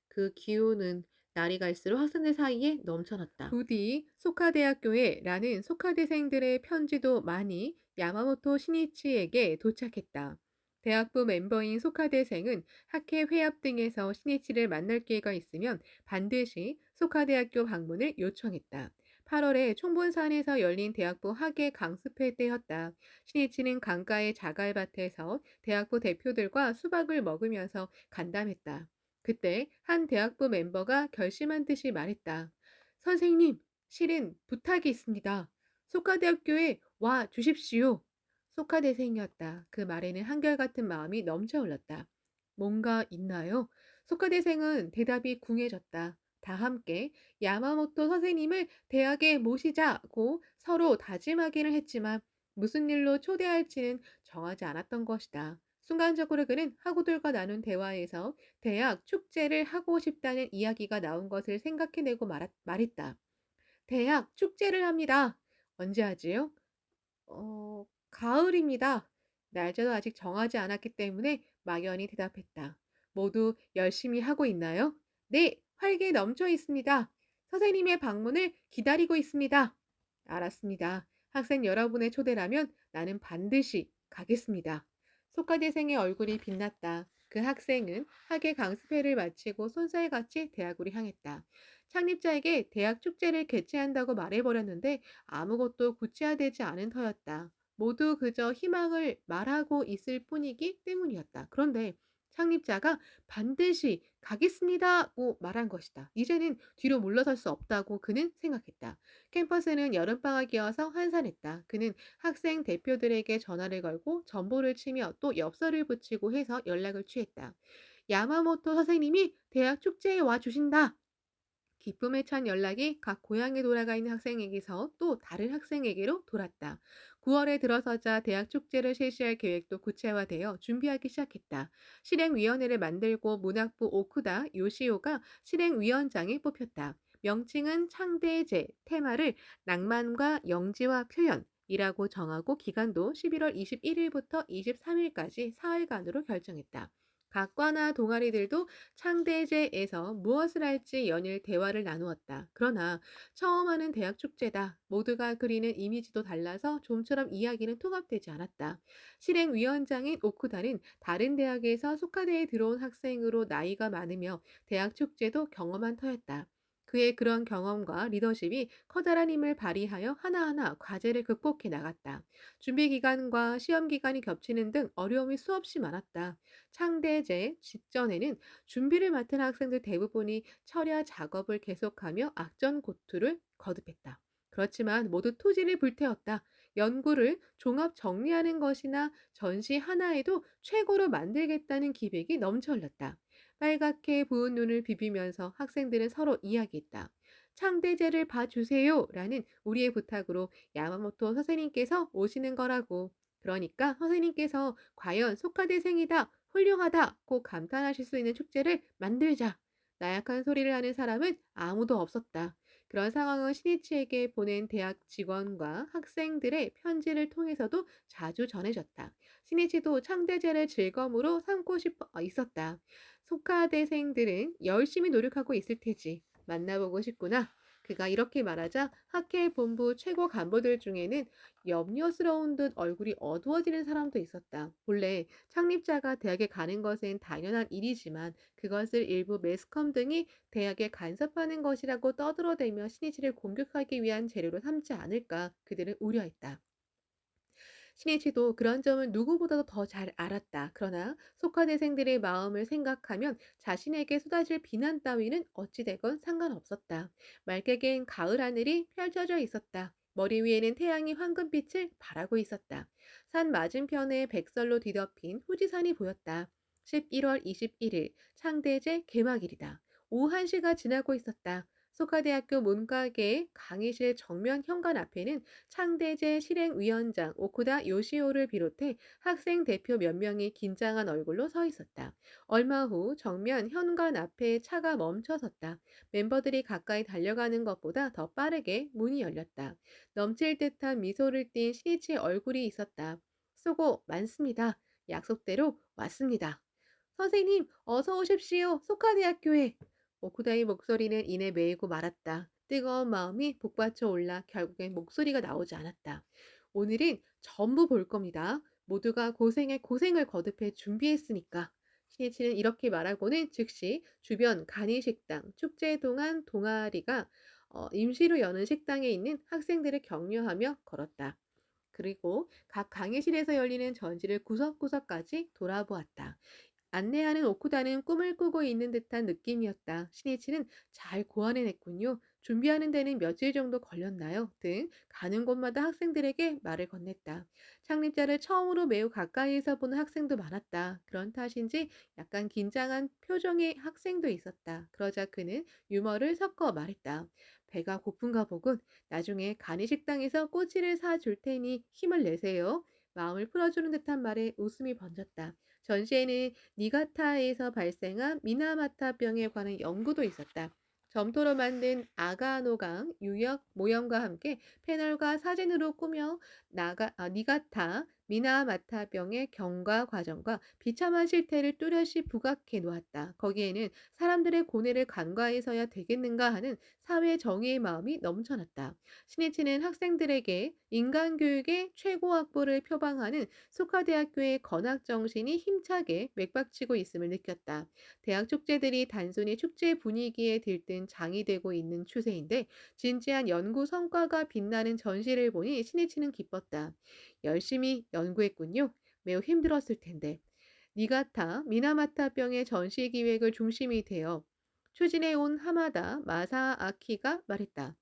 그 기운은 날이 갈수록 학생들 사이에 넘쳐났다. 부디 소카대학교에 라는 소카대생들의 편지도 많이 야마모토 시니치에게 도착했다. 대학부 멤버인 소카대생은 학회 회합 등에서 시니치를 만날 기회가 있으면 반드시 소카대학교 방문을 요청했다. 8월에 총본산에서 열린 대학부 학예 강습회 때였다. 신이치는 강가의 자갈밭에서 대학부 대표들과 수박을 먹으면서 간담했다. 그때 한 대학부 멤버가 결심한 듯이 말했다. 선생님, 실은 부탁이 있습니다. 속가대학교에 와 주십시오. 속가대생이었다. 그 말에는 한결같은 마음이 넘쳐 흘렀다. 뭔가 있나요? 속가대생은 대답이 궁해졌다. 다 함께 야마모토 선생님을 대학에 모시자고 서로 다짐하기는 했지만 무슨 일로 초대할지는 정하지 않았던 것이다. 순간적으로 그는 학우들과 나눈 대화에서 대학 축제를 하고 싶다는 이야기가 나온 것을 생각해내고 말했다. 대학 축제를 합니다. 언제 하지요? 가을입니다. 날짜도 아직 정하지 않았기 때문에 막연히 대답했다. 모두 열심히 하고 있나요? 네, 활기에 넘쳐 있습니다. 선생님의 방문을 기다리고 있습니다. 알았습니다. 학생 여러분의 초대라면 나는 반드시 가겠습니다. 속가대생의 얼굴이 빛났다. 그 학생은 학예 강습회를 마치고 손살같이 대학으로 향했다. 창립자에게 대학 축제를 개최한다고 말해버렸는데 아무것도 구체화되지 않은 터였다. 모두 그저 희망을 말하고 있을 뿐이기 때문이었다. 그런데 창립자가 반드시 가겠습니다고 말한 것이다. 이제는 뒤로 물러설 수 없다고 그는 생각했다. 캠퍼스는 여름방학이어서 한산했다. 그는 학생 대표들에게 전화를 걸고 전보를 치며 또 엽서를 붙이고 해서 연락을 취했다. 야마모토 선생님이 대학 축제에 와 주신다. 기쁨에 찬 연락이 각 고향에 돌아가 있는 학생에게서 또 다른 학생에게로 돌았다. 9월에 들어서자 대학 축제를 실시할 계획도 구체화되어 준비하기 시작했다. 실행위원회를 만들고 문학부 오쿠다 요시오가 실행위원장에 뽑혔다. 명칭은 창대제, 테마를 낭만과 영지와 표현이라고 정하고 기간도 11월 21일부터 23일까지 4일간으로 결정했다. 각 과나 동아리들도 창대제에서 무엇을 할지 연일 대화를 나누었다. 그러나 처음 하는 대학 축제다. 모두가 그리는 이미지도 달라서 좀처럼 이야기는 통합되지 않았다. 실행위원장인 오쿠다는 다른 대학에서 속하대에 들어온 학생으로 나이가 많으며 대학 축제도 경험한 터였다. 그의 그런 경험과 리더십이 커다란 힘을 발휘하여 하나하나 과제를 극복해 나갔다. 준비 기간과 시험 기간이 겹치는 등 어려움이 수없이 많았다. 창대제 직전에는 준비를 맡은 학생들 대부분이 철야 작업을 계속하며 악전고투를 거듭했다. 그렇지만 모두 토지를 불태웠다. 연구를 종합 정리하는 것이나 전시 하나에도 최고로 만들겠다는 기백이 넘쳐 흘렀다. 빨갛게 부은 눈을 비비면서 학생들은 서로 이야기했다. 창대제를 봐주세요 라는 우리의 부탁으로 야마모토 선생님께서 오시는 거라고. 그러니까 선생님께서 과연 속하대생이다, 훌륭하다 꼭 감탄하실 수 있는 축제를 만들자. 나약한 소리를 하는 사람은 아무도 없었다. 그런 상황은 신이치에게 보낸 대학 직원과 학생들의 편지를 통해서도 자주 전해졌다. 신이치도 창대제를 즐거움으로 삼고 싶어 있었다. 속하대생들은 열심히 노력하고 있을 테지. 만나보고 싶구나. 그가 이렇게 말하자 학회 본부 최고 간부들 중에는 염려스러운 듯 얼굴이 어두워지는 사람도 있었다. 본래 창립자가 대학에 가는 것은 당연한 일이지만 그것을 일부 매스컴 등이 대학에 간섭하는 것이라고 떠들어대며 신이치를 공격하기 위한 재료로 삼지 않을까 그들은 우려했다. 신이치도 그런 점을 누구보다도 더 잘 알았다. 그러나 속화대생들의 마음을 생각하면 자신에게 쏟아질 비난 따위는 어찌되건 상관없었다. 맑게 가을 하늘이 펼쳐져 있었다. 머리 위에는 태양이 황금빛을 발하고 있었다. 산 맞은편에 백설로 뒤덮인 후지산이 보였다. 11월 21일 창대제 개막일이다. 오후 1시가 지나고 있었다. 소카대학교 문과계 강의실 정면 현관 앞에는 창대제 실행위원장 오쿠다 요시오를 비롯해 학생 대표 몇 명이 긴장한 얼굴로 서 있었다. 얼마 후 정면 현관 앞에 차가 멈춰섰다. 멤버들이 가까이 달려가는 것보다 더 빠르게 문이 열렸다. 넘칠 듯한 미소를 띤 신이치의 얼굴이 있었다. 수고 많습니다. 약속대로 왔습니다. 선생님, 어서 오십시오. 소카대학교에. 오쿠다의 목소리는 이내 메이고 말았다. 뜨거운 마음이 북받쳐 올라 결국엔 목소리가 나오지 않았다. 오늘은 전부 볼 겁니다. 모두가 고생에 고생을 거듭해 준비했으니까. 신이치는 이렇게 말하고는 즉시 주변 간이식당, 축제 동안 동아리가 임시로 여는 식당에 있는 학생들을 격려하며 걸었다. 그리고 각 강의실에서 열리는 전시를 구석구석까지 돌아보았다. 안내하는 오쿠다는 꿈을 꾸고 있는 듯한 느낌이었다. 신이치는 잘 고안해냈군요. 준비하는 데는 며칠 정도 걸렸나요? 등 가는 곳마다 학생들에게 말을 건넸다. 창립자를 처음으로 매우 가까이에서 보는 학생도 많았다. 그런 탓인지 약간 긴장한 표정의 학생도 있었다. 그러자 그는 유머를 섞어 말했다. 배가 고픈가 보군. 나중에 간이식당에서 꼬치를 사줄 테니 힘을 내세요. 마음을 풀어주는 듯한 말에 웃음이 번졌다. 전시에는 니가타에서 발생한 미나마타병에 관한 연구도 있었다. 점토로 만든 아가노강 유역 모형과 함께 패널과 사진으로 꾸며 니가타 미나마타병의 경과 과정과 비참한 실태를 뚜렷이 부각해 놓았다. 거기에는 사람들의 고뇌를 간과해서야 되겠는가 하는 사회 정의의 마음이 넘쳐났다. 신이치는 학생들에게 인간 교육의 최고 학부를 표방하는 소카대학교의 건학 정신이 힘차게 맥박치고 있음을 느꼈다. 대학 축제들이 단순히 축제 분위기에 들뜬 장이 되고 있는 추세인데 진지한 연구 성과가 빛나는 전시를 보니 신이치는 기뻤다. 열심히 연구했군요. 매우 힘들었을 텐데. 니가타 미나마타병의 전시 기획을 중심이 되어 추진해 온 하마다 마사아키가 말했다.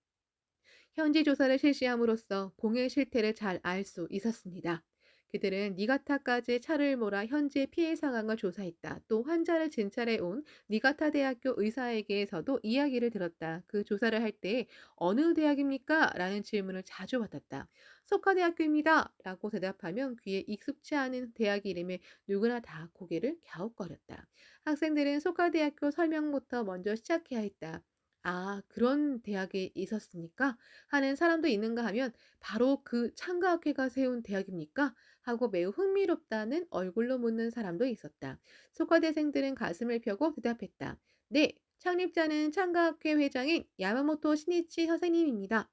현지 조사를 실시함으로써 공해 실태를 잘 알 수 있었습니다. 그들은 니가타까지 차를 몰아 현지의 피해 상황을 조사했다. 또 환자를 진찰해 온 니가타 대학교 의사에게서도 이야기를 들었다. 그 조사를 할 때 어느 대학입니까? 라는 질문을 자주 받았다. 소카대학교입니다. 라고 대답하면 귀에 익숙치 않은 대학 이름에 누구나 다 고개를 갸웃거렸다. 학생들은 소카대학교 설명부터 먼저 시작해야 했다. 아, 그런 대학이 있었습니까? 하는 사람도 있는가 하면 바로 그 창가학회가 세운 대학입니까? 하고 매우 흥미롭다는 얼굴로 묻는 사람도 있었다. 소과대생들은 가슴을 펴고 대답했다. 네, 창립자는 창가학회 회장인 야마모토 신이치 선생님입니다.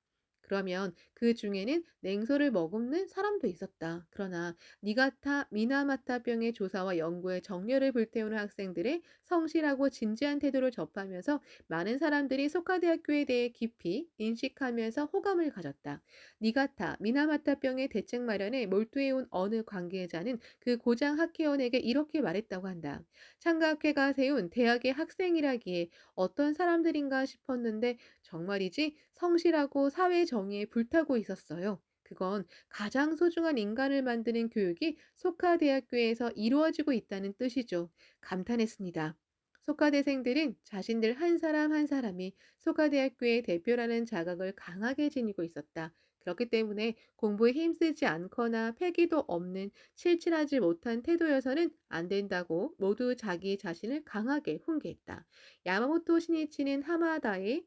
그러면 그 중에는 냉소를 머금는 사람도 있었다. 그러나 니가타 미나마타병의 조사와 연구에 정열을 불태우는 학생들의 성실하고 진지한 태도를 접하면서 많은 사람들이 소카대학교에 대해 깊이 인식하면서 호감을 가졌다. 니가타, 미나마타병의 대책 마련에 몰두해온 어느 관계자는 그 고장 학회원에게 이렇게 말했다고 한다. 창가학회가 세운 대학의 학생이라기에 어떤 사람들인가 싶었는데 정말이지 성실하고 사회 정의에 불타고 있었어요. 그건 가장 소중한 인간을 만드는 교육이 소카대학교에서 이루어지고 있다는 뜻이죠. 감탄했습니다. 소카대생들은 자신들 한 사람 한 사람이 소카대학교의 대표라는 자각을 강하게 지니고 있었다. 그렇기 때문에 공부에 힘쓰지 않거나 패기도 없는 칠칠하지 못한 태도여서는 안 된다고 모두 자기 자신을 강하게 훈계했다. 야마모토 신이치는 하마다의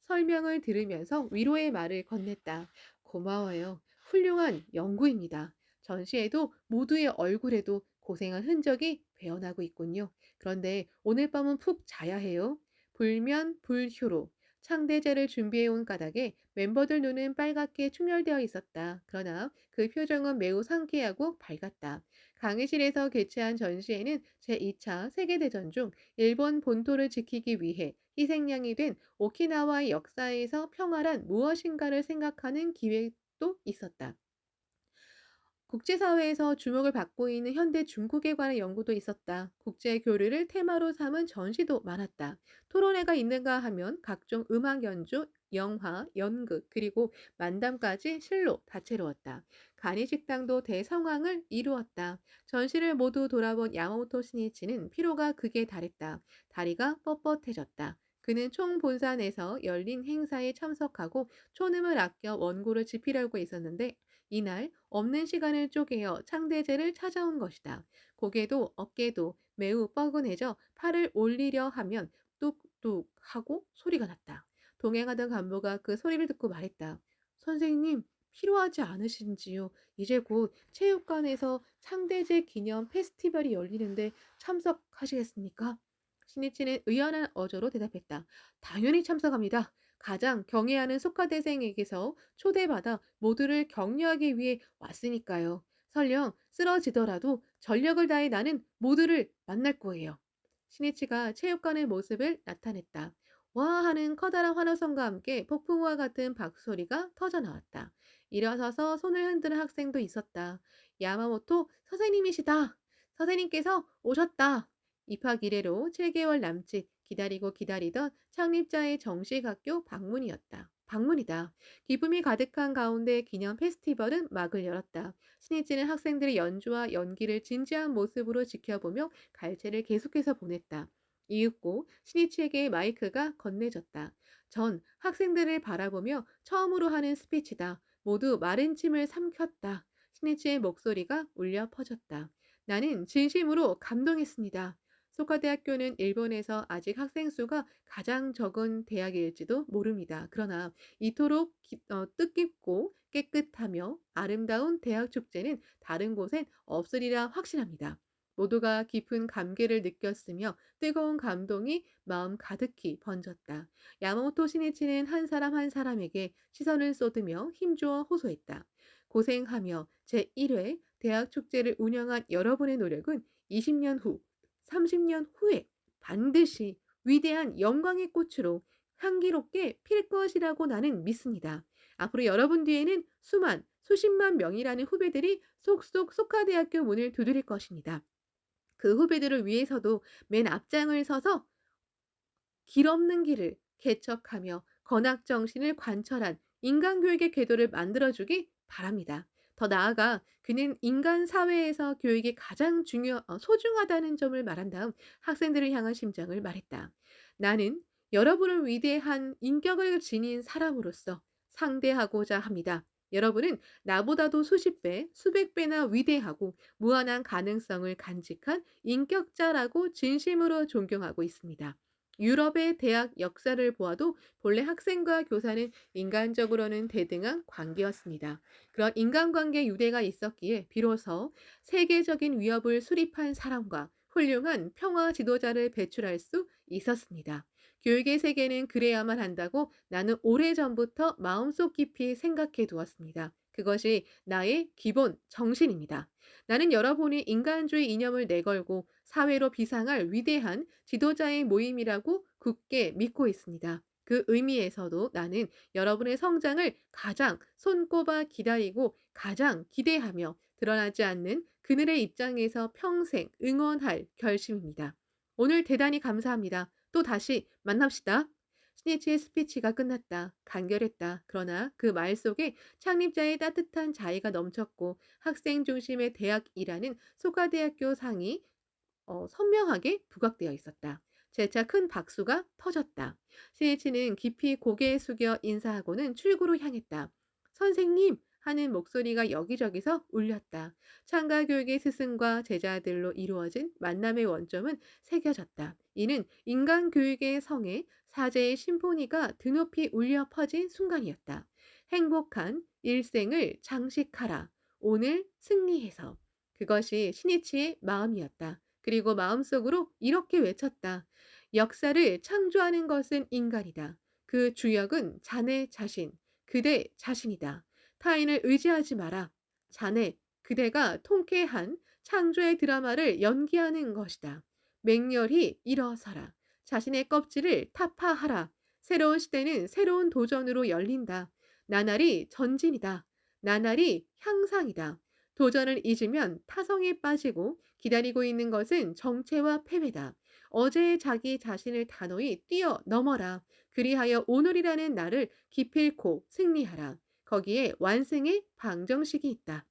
설명을 들으면서 위로의 말을 건넸다. 고마워요. 훌륭한 연구입니다. 전시에도 모두의 얼굴에도 고생한 흔적이 배어나고 있군요. 그런데 오늘 밤은 푹 자야 해요. 불면 불휴로 창대제를 준비해온 까닭에 멤버들 눈은 빨갛게 충혈되어 있었다. 그러나 그 표정은 매우 상쾌하고 밝았다. 강의실에서 개최한 전시회는 제2차 세계대전 중 일본 본토를 지키기 위해 희생양이 된 오키나와의 역사에서 평화란 무엇인가를 생각하는 기획도 있었다. 국제사회에서 주목을 받고 있는 현대 중국에 관한 연구도 있었다. 국제 교류를 테마로 삼은 전시도 많았다. 토론회가 있는가 하면 각종 음악 연주, 영화, 연극, 그리고 만담까지 실로 다채로웠다. 간이식당도 대성황을 이루었다. 전시를 모두 돌아본 야마모토 신이치는 피로가 극에 달했다. 다리가 뻣뻣해졌다. 그는 총본산에서 열린 행사에 참석하고 초능을 아껴 원고를 집필하고 있었는데 이날 없는 시간을 쪼개어 창대제를 찾아온 것이다. 고개도 어깨도 매우 뻐근해져 팔을 올리려 하면 뚝뚝 하고 소리가 났다. 동행하던 간부가 그 소리를 듣고 말했다. 선생님, 피로하지 않으신지요? 이제 곧 체육관에서 창대제 기념 페스티벌이 열리는데 참석하시겠습니까? 신이치는 의연한 어조로 대답했다. 당연히 참석합니다. 가장 경애하는 속가대생에게서 초대받아 모두를 격려하기 위해 왔으니까요. 설령 쓰러지더라도 전력을 다해 나는 모두를 만날 거예요. 신이치가 체육관의 모습을 나타냈다. 와 하는 커다란 환호성과 함께 폭풍우와 같은 박수소리가 터져 나왔다. 일어서서 손을 흔드는 학생도 있었다. 야마모토 선생님이시다. 선생님께서 오셨다. 입학 이래로 7개월 남짓 기다리고 기다리던 창립자의 정식 학교 방문이었다. 방문이다. 기쁨이 가득한 가운데 기념 페스티벌은 막을 열었다. 신이치는 학생들의 연주와 연기를 진지한 모습으로 지켜보며 갈채를 계속해서 보냈다. 이윽고 신이치에게 마이크가 건네졌다. 전 학생들을 바라보며 처음으로 하는 스피치다. 모두 마른 침을 삼켰다. 신이치의 목소리가 울려 퍼졌다. 나는 진심으로 감동했습니다. 소카대학교는 일본에서 아직 학생 수가 가장 적은 대학일지도 모릅니다. 그러나 이토록 뜻깊고 깨끗하며 아름다운 대학 축제는 다른 곳엔 없으리라 확신합니다. 모두가 깊은 감개를 느꼈으며 뜨거운 감동이 마음 가득히 번졌다. 야마모토 시니치는 한 사람 한 사람에게 시선을 쏟으며 힘주어 호소했다. 고생하며 제1회 대학 축제를 운영한 여러분의 노력은 20년 후, 30년 후에 반드시 위대한 영광의 꽃으로 향기롭게 필 것이라고 나는 믿습니다. 앞으로 여러분 뒤에는 수십만 명이라는 후배들이 속속 소카대학교 문을 두드릴 것입니다. 그 후배들을 위해서도 맨 앞장을 서서 길 없는 길을 개척하며 건학 정신을 관철한 인간 교육의 궤도를 만들어 주기 바랍니다. 더 나아가 그는 인간 사회에서 교육이 가장 소중하다는 점을 말한 다음 학생들을 향한 심정을 말했다. 나는 여러분을 위대한 인격을 지닌 사람으로서 상대하고자 합니다. 여러분은 나보다도 수십 배, 수백 배나 위대하고 무한한 가능성을 간직한 인격자라고 진심으로 존경하고 있습니다. 유럽의 대학 역사를 보아도 본래 학생과 교사는 인간적으로는 대등한 관계였습니다. 그런 인간관계 유대가 있었기에 비로소 세계적인 위협을 수립한 사람과 훌륭한 평화 지도자를 배출할 수 있었습니다. 교육의 세계는 그래야만 한다고 나는 오래전부터 마음속 깊이 생각해 두었습니다. 그것이 나의 기본 정신입니다. 나는 여러분이 인간주의 이념을 내걸고 사회로 비상할 위대한 지도자의 모임이라고 굳게 믿고 있습니다. 그 의미에서도 나는 여러분의 성장을 가장 손꼽아 기다리고 가장 기대하며 드러나지 않는 그늘의 입장에서 평생 응원할 결심입니다. 오늘 대단히 감사합니다. 또 다시 만납시다. 스니치의 스피치가 끝났다. 간결했다. 그러나 그 말 속에 창립자의 따뜻한 자의가 넘쳤고 학생 중심의 대학이라는 소가대학교 상이 선명하게 부각되어 있었다. 재차 큰 박수가 터졌다. 신이치는 깊이 고개 숙여 인사하고는 출구로 향했다. 선생님! 하는 목소리가 여기저기서 울렸다. 창가 교육의 스승과 제자들로 이루어진 만남의 원점은 새겨졌다. 이는 인간 교육의 성에 사제의 심포니가 드높이 울려 퍼진 순간이었다. 행복한 일생을 장식하라. 오늘 승리해서. 그것이 신이치의 마음이었다. 그리고 마음속으로 이렇게 외쳤다. 역사를 창조하는 것은 인간이다. 그 주역은 자네 자신, 그대 자신이다. 타인을 의지하지 마라. 자네, 그대가 통쾌한 창조의 드라마를 연기하는 것이다. 맹렬히 일어서라. 자신의 껍질을 타파하라. 새로운 시대는 새로운 도전으로 열린다. 나날이 전진이다. 나날이 향상이다. 도전을 잊으면 타성에 빠지고 기다리고 있는 것은 정체와 패배다. 어제의 자기 자신을 단호히 뛰어넘어라. 그리하여 오늘이라는 날을 기필코 승리하라. 거기에 완승의 방정식이 있다.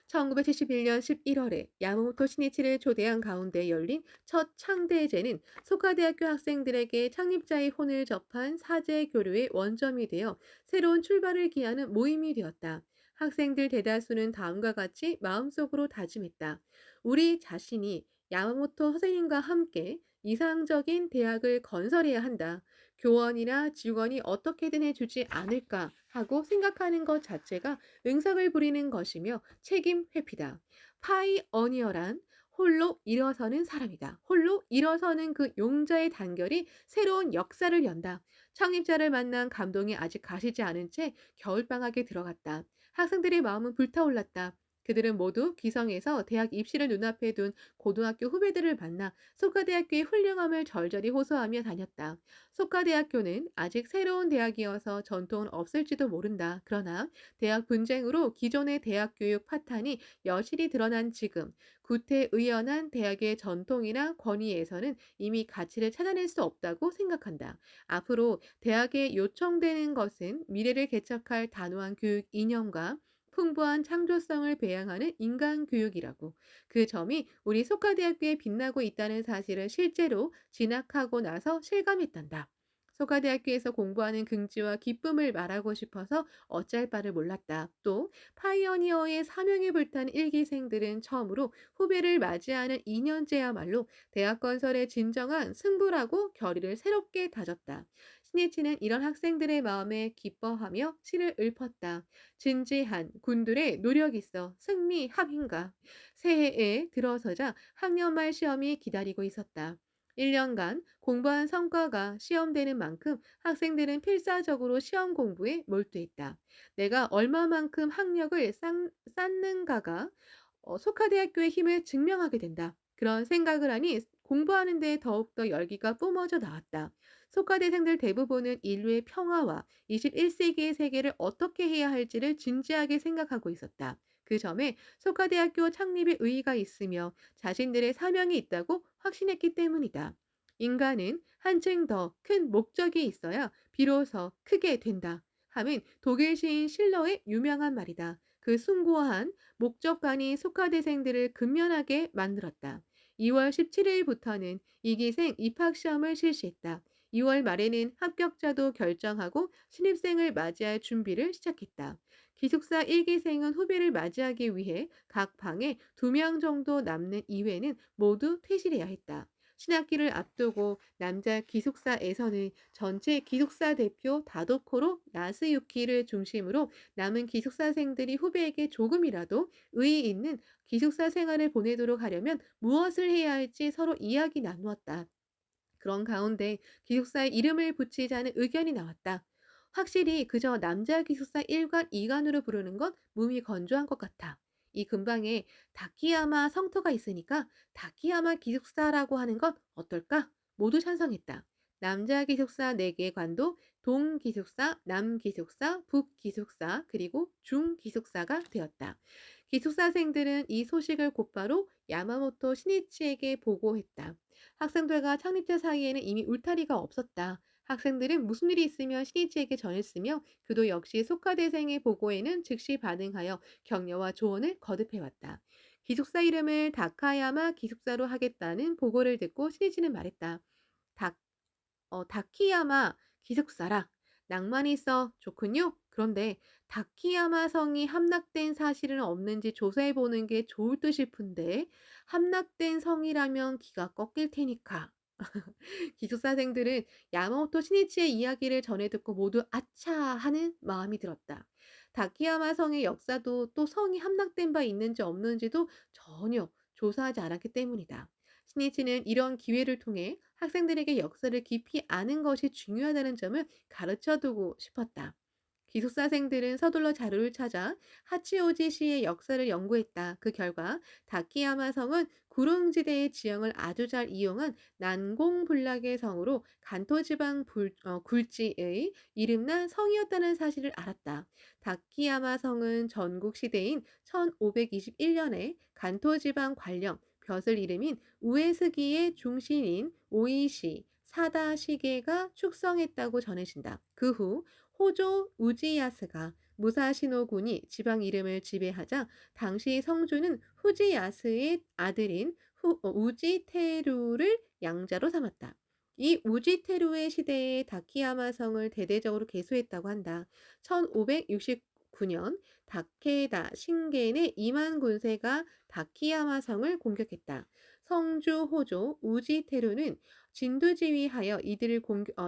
1971년 11월에 야마모토 시니치를 초대한 가운데 열린 첫 창대제는 소카대학교 학생들에게 창립자의 혼을 접한 사제 교류의 원점이 되어 새로운 출발을 기하는 모임이 되었다. 학생들 대다수는 다음과 같이 마음속으로 다짐했다. 우리 자신이 야마모토 선생님과 함께 이상적인 대학을 건설해야 한다. 교원이나 직원이 어떻게든 해주지 않을까 하고 생각하는 것 자체가 응석을 부리는 것이며 책임 회피다. 파이어니어란 홀로 일어서는 사람이다. 홀로 일어서는 그 용자의 단결이 새로운 역사를 연다. 창립자를 만난 감동이 아직 가시지 않은 채 겨울방학에 들어갔다. 학생들의 마음은 불타올랐다. 그들은 모두 기성에서 대학 입시를 눈앞에 둔 고등학교 후배들을 만나 속가대학교의 훌륭함을 절절히 호소하며 다녔다. 속가대학교는 아직 새로운 대학이어서 전통은 없을지도 모른다. 그러나 대학 분쟁으로 기존의 대학 교육 파탄이 여실히 드러난 지금, 구태의연한 대학의 전통이나 권위에서는 이미 가치를 찾아낼 수 없다고 생각한다. 앞으로 대학에 요청되는 것은 미래를 개척할 단호한 교육 이념과 풍부한 창조성을 배양하는 인간 교육이라고. 그 점이 우리 속가대학교에 빛나고 있다는 사실을 실제로 진학하고 나서 실감했단다. 속가대학교에서 공부하는 긍지와 기쁨을 말하고 싶어서 어쩔 바를 몰랐다. 또 파이어니어의 사명에 불탄 일기생들은 처음으로 후배를 맞이하는 2년째야말로 대학 건설의 진정한 승부라고 결의를 새롭게 다졌다. 신이치는 이런 학생들의 마음에 기뻐하며 시를 읊었다. 진지한 군들의 노력 있어 승리 함인가. 새해에 들어서자 학년 말 시험이 기다리고 있었다. 1년간 공부한 성과가 시험되는 만큼 학생들은 필사적으로 시험 공부에 몰두했다. 내가 얼마만큼 학력을 쌓는가가 속하대학교의 힘을 증명하게 된다. 그런 생각을 하니 공부하는 데 더욱더 열기가 뿜어져 나왔다. 속가대생들 대부분은 인류의 평화와 21세기의 세계를 어떻게 해야 할지를 진지하게 생각하고 있었다. 그 점에 속가대학교 창립의 의의가 있으며 자신들의 사명이 있다고 확신했기 때문이다. 인간은 한층 더 큰 목적이 있어야 비로소 크게 된다. 함은 독일 시인 실러의 유명한 말이다. 그 숭고한 목적관이 속하대생들을 근면하게 만들었다. 2월 17일부터는 이기생 입학시험을 실시했다. 2월 말에는 합격자도 결정하고 신입생을 맞이할 준비를 시작했다. 기숙사 1기생은 후배를 맞이하기 위해 각 방에 2명 정도 남는 이외는 모두 퇴실해야 했다. 신학기를 앞두고 남자 기숙사에서는 전체 기숙사 대표 다도코로 나스유키를 중심으로 남은 기숙사생들이 후배에게 조금이라도 의의 있는 기숙사 생활을 보내도록 하려면 무엇을 해야 할지 서로 이야기 나누었다. 그런 가운데 기숙사에 이름을 붙이자는 의견이 나왔다. 확실히 그저 남자 기숙사 1관, 2관으로 부르는 건 몸이 건조한 것 같아. 이 근방에 다키야마 성터가 있으니까 다키야마 기숙사라고 하는 건 어떨까? 모두 찬성했다. 남자 기숙사 4개 관도 동 기숙사, 남 기숙사, 북 기숙사, 그리고 중 기숙사가 되었다. 기숙사생들은 이 소식을 곧바로 야마모토 신이치에게 보고했다. 학생들과 창립자 사이에는 이미 울타리가 없었다. 학생들은 무슨 일이 있으면 신이치에게 전했으며 그도 역시 속하대생의 보고에는 즉시 반응하여 격려와 조언을 거듭해왔다. 기숙사 이름을 다카야마 기숙사로 하겠다는 보고를 듣고 신이치는 말했다. 다키야마 기숙사라. 낭만이 있어 좋군요. 그런데 다키야마 성이 함락된 사실은 없는지 조사해 보는 게 좋을 듯 싶은데 함락된 성이라면 기가 꺾일 테니까. 기숙사생들은 야마모토 시니치의 이야기를 전해 듣고 모두 아차 하는 마음이 들었다. 다키야마 성의 역사도 또 성이 함락된 바 있는지 없는지도 전혀 조사하지 않았기 때문이다. 시니치는 이런 기회를 통해 학생들에게 역사를 깊이 아는 것이 중요하다는 점을 가르쳐 두고 싶었다. 기숙사생들은 서둘러 자료를 찾아 하치오지 시의 역사를 연구했다. 그 결과 다키야마 성은 구릉지대의 지형을 아주 잘 이용한 난공불락의 성으로 간토지방 굴지의 이름난 성이었다는 사실을 알았다. 다키야마 성은 전국 시대인 1521년에 간토지방 관령 벼슬 이름인 우에스기의 중신인 오이시 사다시게가 축성했다고 전해진다. 그 후 호조 우지야스가 무사시노군이 지방 이름을 지배하자 당시 성주는 후지야스의 아들인 우지테루를 양자로 삼았다. 이 우지테루의 시대에 다키야마 성을 대대적으로 개수했다고 한다. 1569년 다케다 신겐의 2만 군세가 다키야마 성을 공격했다. 성주 호조 우지테루는 진두지휘하여 이들을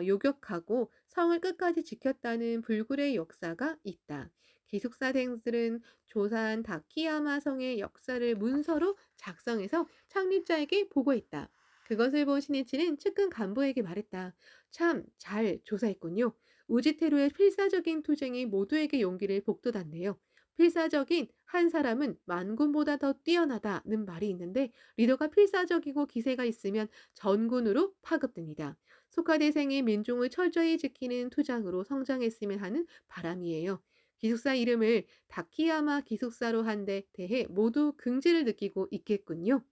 요격하고 성을 끝까지 지켰다는 불굴의 역사가 있다. 기숙사생들은 조사한 다키야마 성의 역사를 문서로 작성해서 창립자에게 보고했다. 그것을 본 신이치는 측근 간부에게 말했다. 참 잘 조사했군요. 우지테루의 필사적인 투쟁이 모두에게 용기를 북돋았네요. 필사적인 한 사람은 만군보다 더 뛰어나다는 말이 있는데 리더가 필사적이고 기세가 있으면 전군으로 파급됩니다. 소카대생이 민중을 철저히 지키는 투장으로 성장했으면 하는 바람이에요. 기숙사 이름을 다키야마 기숙사로 한 데 대해 모두 긍지를 느끼고 있겠군요.